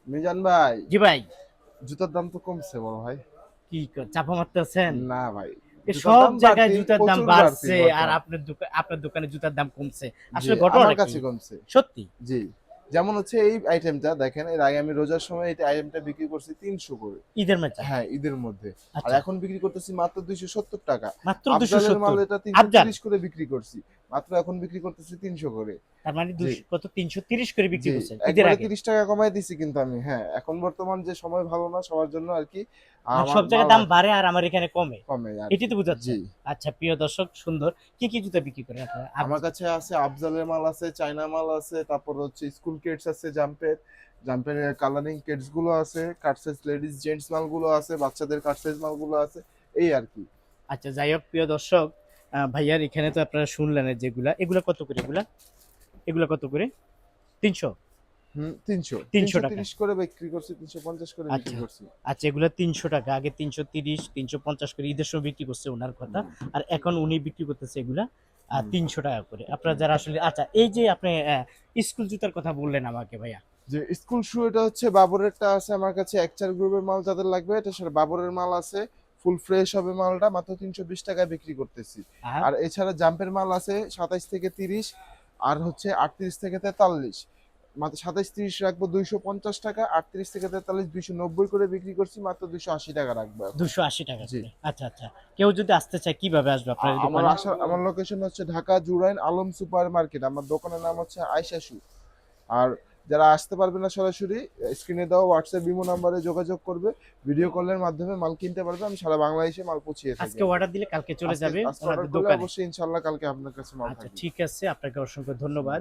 মিজান ভাই, জি ভাই। জুতার দাম তো কমছে বড় ভাই। চাপা মারতেছেন? না ভাই, এ জুতার সব দাম জায়গায় বাড়তি, জুতার দাম প্রচুর বাড়তি বাড়ছে আর বর্তমান। আপনার দোকানে জুতার দাম কমছে। জি, আসলে আমার ঘটনাটা কি? কাছে কমছে। সত্যি? জি, যেমন হচ্ছে এই আইটেমটা দেখেন, এর আগে আমি রোজার সময় এই আইটেমটা বিক্রি করছি ৩০০ করে। ঈদের মাঝে? হ্যাঁ, ঈদের মধ্যে। আর আচ্ছা, এখন বিক্রি করতেছি মাত্র ২৭০ টাকা। মাত্র আফজালের মাল ২৭০। এটা আফজাল? ৩৩০ করে বিক্রি করছি। মাত্র এখন বিক্রি করতেছি ৩০০ করে। তার মানে জি, কত ৩৩০ করে বিক্রি জি। করছেন ঈদের একবারে আগে? ৩০ টাকা কমায় দিছি কিন্তু আমি। হ্যাঁ, এখন বর্তমান যে সময় ভালো না সবার জন্য আরকি। মানে আমার সব জায়গায় মাল দাম বাড়ে আর আমার এখানে কমে। কমে এটাই আরকি। তো বোঝাচ্ছেন। জি। আচ্ছা প্রিয় দর্শক সুন্দর। কি জুতা বিক্রি করেন আপনারা? আমার কাছে আছে আফজালের মাল আছে, চায়না মাল আছে, তারপর হচ্ছে স্কুল কিডস আছে জাম্পের। জাম্পের কালারিং কিডস গুলো আছে, কাট সাইজ লেডিস জেন্টস মালগুলো আছে, বাচ্চাদের কাট সাইজ মালগুলো আছে। এই আরকি। আচ্ছা যাই হোক প্রিয় দর্শক, ভাইয়ার এখানে তো আপনারা শুনলেন যেগুলা, এগুলা কত করে এগুলা? এগুলা কত করে? ৩০০? ৩০০। ৩০০ টাকা। ৩৩০ করে বিক্রি করছি, ৩৫০ করে বিক্রি আচ্ছা। করছি। আচ্ছা এগুলা ৩০০ টাকা। আগে ৩৩০, ৩৫০ করে ঈদের সময় বিক্রি করছে উনার কথা। হুম, আর এখন উনি বিক্রি করতেছে এগুলা হুম। ৩০০ টাকা করে। আপনারা যারা আসলে আচ্ছা এই যে আপনি স্কুল জুতার কথা বললেন আমাকে ভাইয়া। যে স্কুল শু এটা হচ্ছে বাবরেরটা আছে আমার কাছে, একচার গ্রুপের মাল যাদের লাগবে এটা সেটা বাবরের মাল আছে। ফুল ফ্রেশ হবে মালটা, মাত্র ৩২০ টাকায় বিক্রি করতেছি। আর আর এছাড়া জাম্পের মাল আছে ২৭ থেকে ৩০, আর হচ্ছে ৩৮ থেকে ৪৩। মাত্র ২৭ ৩০ রাখবো ২৫০ টাকা, ৩৮ থেকে ৪৩ ২৯০ করে বিক্রি করছি, মাত্র ২৮০ টাকা রাখবো এখন। ২৮০ টাকা জি। করে। আচ্ছা, আচ্ছা। কেউ যদি আসতে চায় কিভাবে আসবে আপনার এই আমার দোকানে? আমার লোকেশন হচ্ছে ঢাকা জুরাইন আলম সুপার মার্কেট। আমার দোকানের নাম হচ্ছে আয়শা শু। আর যারা আসতে পারবে না সরাসরি, স্ক্রিনে দেওয়া হোয়াটসঅ্যাপ ইমো নাম্বারে যোগাযোগ করবে। ভিডিও কলের মাধ্যমে মাল কিনতে পারবে। আমি সারা বাংলাদেশে মাল পৌঁছিয়ে থাকি আজকে আরকি। অর্ডার দিলে কালকে চলে আজকে যাবে আজকে অর্ডার ওনাদের করলে দোকানে। অবশ্যই ইনশাআল্লাহ কালকে আপনার কাছে মাল আচ্ছা থাকবে। ঠিক আছে। আপনাকে অসংখ্য ধন্যবাদ।